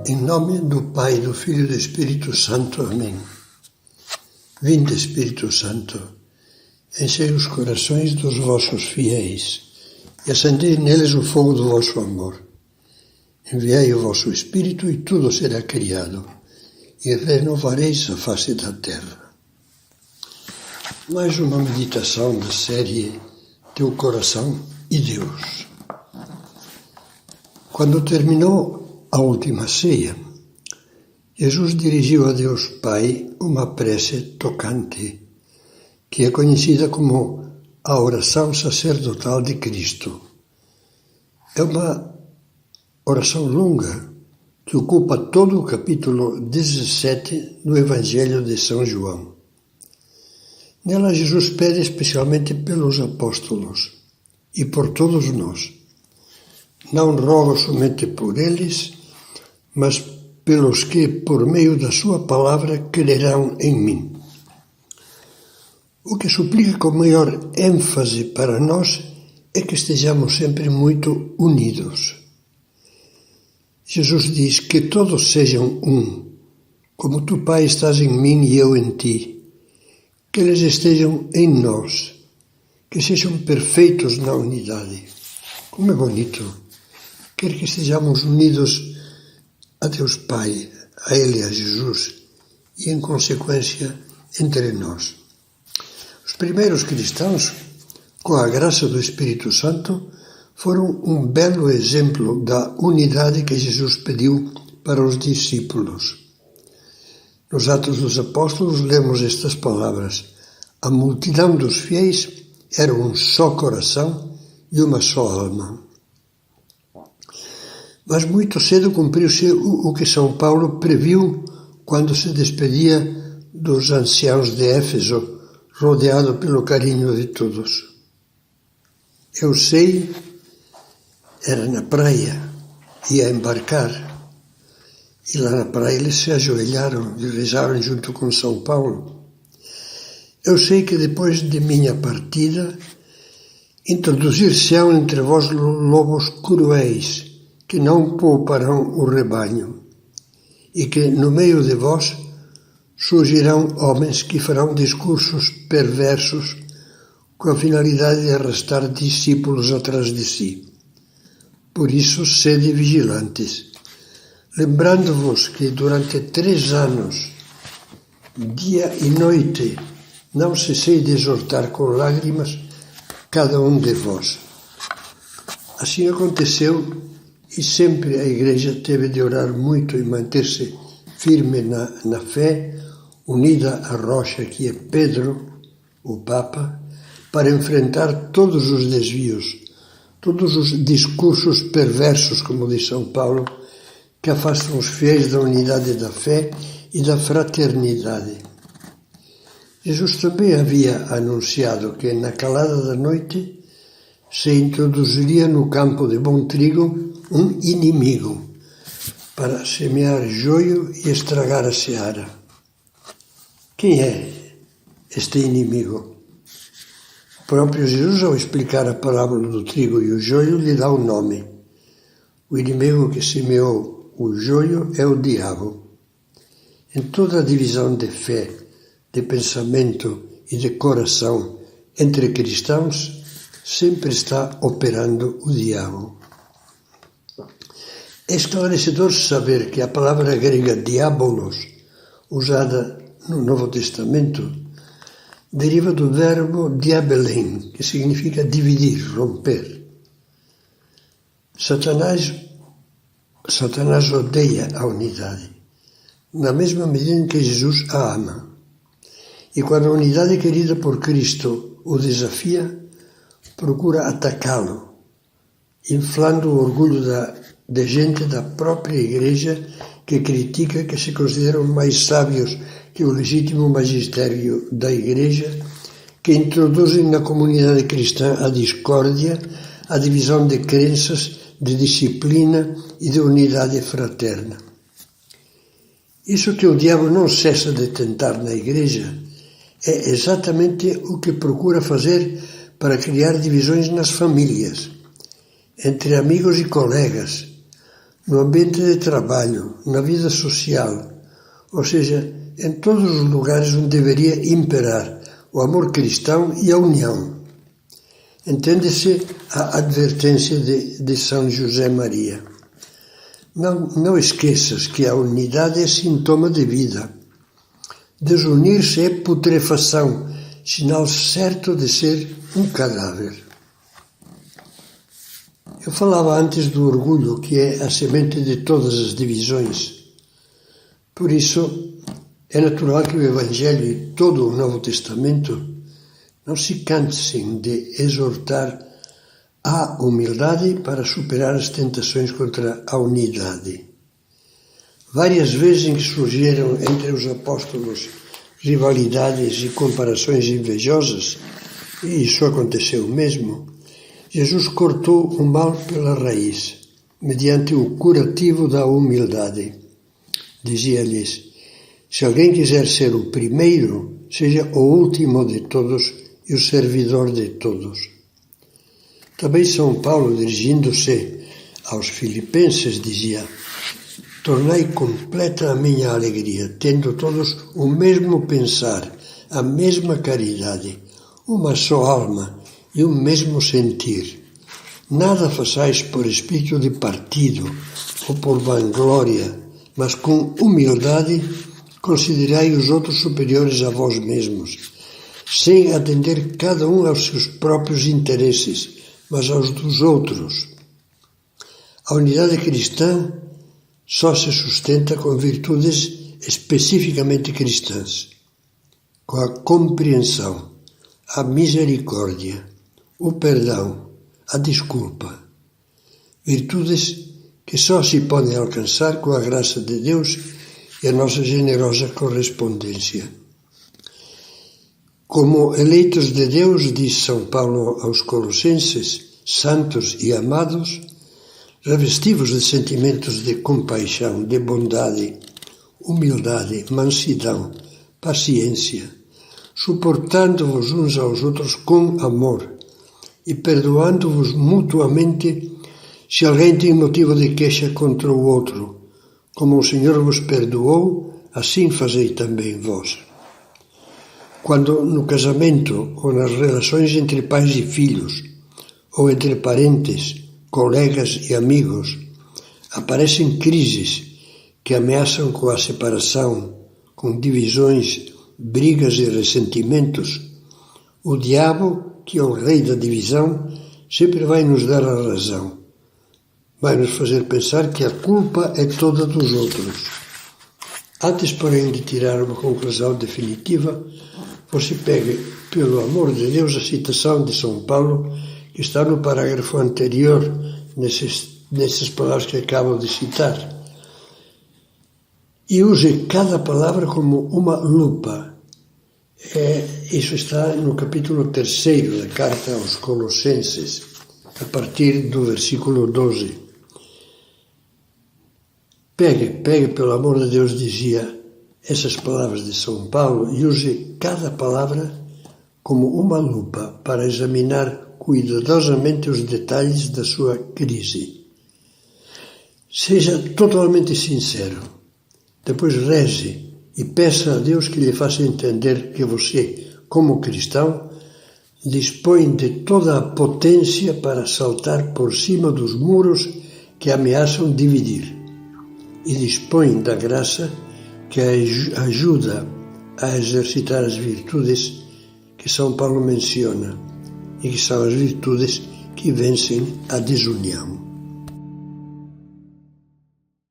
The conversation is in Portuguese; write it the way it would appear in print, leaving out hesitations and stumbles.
Em nome do Pai, do Filho e do Espírito Santo. Amém. Vinde, Espírito Santo, enchei os corações dos vossos fiéis e acendei neles o fogo do vosso amor. Enviai o vosso Espírito e tudo será criado, e renovareis a face da terra. Mais uma meditação da série Teu Coração e Deus. Quando terminou a última ceia, Jesus dirigiu a Deus Pai uma prece tocante, que é conhecida como a oração sacerdotal de Cristo. É uma oração longa que ocupa todo o capítulo 17 do Evangelho de São João. Nela, Jesus pede especialmente pelos apóstolos e por todos nós. Não rogo somente por eles, mas pelos que, por meio da sua palavra, crerão em mim. O que suplica com maior ênfase para nós é que estejamos sempre muito unidos. Jesus diz que todos sejam um, como tu, Pai, estás em mim e eu em ti, que eles estejam em nós, que sejam perfeitos na unidade. Como é bonito! Quer que estejamos unidos a Deus Pai, a Ele, a Jesus, e em consequência entre nós. Os primeiros cristãos, com a graça do Espírito Santo, foram um belo exemplo da unidade que Jesus pediu para os discípulos. Nos Atos dos Apóstolos lemos estas palavras: a multidão dos fiéis era um só coração e uma só alma. Mas muito cedo cumpriu-se o que São Paulo previu quando se despedia dos anciãos de Éfeso, rodeado pelo carinho de todos. Eu sei, era na praia, ia embarcar, e lá na praia eles se ajoelharam e rezaram junto com São Paulo. Eu sei que depois de minha partida, introduzir-se-ão entre vós lobos cruéis, que não pouparão o rebanho, e que no meio de vós surgirão homens que farão discursos perversos com a finalidade de arrastar discípulos atrás de si. Por isso, sede vigilantes, lembrando-vos que durante 3 anos, dia e noite, não cessei de exortar com lágrimas cada um de vós. Assim aconteceu, e sempre a Igreja teve de orar muito e manter-se firme na fé, unida à rocha que é Pedro, o Papa, para enfrentar todos os desvios, todos os discursos perversos, como diz São Paulo, que afastam os fiéis da unidade da fé e da fraternidade. Jesus também havia anunciado que na calada da noite se introduziria no campo de bom trigo um inimigo para semear joio e estragar a seara. Quem é este inimigo? O próprio Jesus, ao explicar a parábola do trigo e o joio, lhe dá um nome. O inimigo que semeou o joio é o diabo. Em toda a divisão de fé, de pensamento e de coração entre cristãos, sempre está operando o diabo. É esclarecedor saber que a palavra grega diabolos, usada no Novo Testamento, deriva do verbo diabelein, que significa dividir, romper. Satanás odeia a unidade, na mesma medida em que Jesus a ama. E quando a unidade querida por Cristo o desafia, procura atacá-lo, inflando o orgulho de gente da própria Igreja que critica, que se consideram mais sábios que o legítimo magistério da Igreja, que introduzem na comunidade cristã a discórdia, a divisão de crenças, de disciplina e de unidade fraterna. Isso que o diabo não cessa de tentar na Igreja é exatamente o que procura fazer para criar divisões nas famílias, entre amigos e colegas, no ambiente de trabalho, na vida social, ou seja, em todos os lugares onde deveria imperar o amor cristão e a união. Entende-se a advertência de São José Maria. Não esqueças que a unidade é sintoma de vida. Desunir-se é putrefação, sinal certo de ser um cadáver. Eu falava antes do orgulho, que é a semente de todas as divisões. Por isso, é natural que o Evangelho e todo o Novo Testamento não se cansem de exortar à humildade para superar as tentações contra a unidade. Várias vezes em que surgiram entre os apóstolos rivalidades e comparações invejosas, e isso aconteceu mesmo, Jesus cortou o mal pela raiz, mediante o curativo da humildade. Dizia-lhes: se alguém quiser ser o primeiro, seja o último de todos e o servidor de todos. Também São Paulo, dirigindo-se aos filipenses, dizia: tornai completa a minha alegria, tendo todos o mesmo pensar, a mesma caridade, uma só alma e o mesmo sentir. Nada façais por espírito de partido ou por vanglória, mas com humildade considerai os outros superiores a vós mesmos, sem atender cada um aos seus próprios interesses, mas aos dos outros. A unidade cristã só se sustenta com virtudes especificamente cristãs, com a compreensão, a misericórdia, o perdão, a desculpa. Virtudes que só se podem alcançar com a graça de Deus e a nossa generosa correspondência. Como eleitos de Deus, diz São Paulo aos Colossenses, santos e amados, revestivos de sentimentos de compaixão, de bondade, humildade, mansidão, paciência, suportando-vos uns aos outros com amor e perdoando-vos mutuamente se alguém tem motivo de queixa contra o outro. Como o Senhor vos perdoou, assim fazei também vós. Quando no casamento ou nas relações entre pais e filhos, ou entre parentes, colegas e amigos, aparecem crises que ameaçam com a separação, com divisões, brigas e ressentimentos, o diabo, que é o rei da divisão, sempre vai nos dar a razão. Vai nos fazer pensar que a culpa é toda dos outros. Antes, porém, de tirar uma conclusão definitiva, você pegue, pelo amor de Deus, a citação de São Paulo, que está no parágrafo anterior, nessas palavras que acabo de citar, e use cada palavra como uma lupa. Isso está no capítulo 3 da carta aos Colossenses, a partir do versículo 12. Pegue, pelo amor de Deus, dizia essas palavras de São Paulo, e use cada palavra como uma lupa para examinar cuidadosamente os detalhes da sua crise. Seja totalmente sincero. Depois reze e peça a Deus que lhe faça entender que você, como cristão, dispõe de toda a potência para saltar por cima dos muros que ameaçam dividir, e dispõe da graça que a ajuda a exercitar as virtudes que São Paulo menciona, e que são as virtudes que vencem a desunião.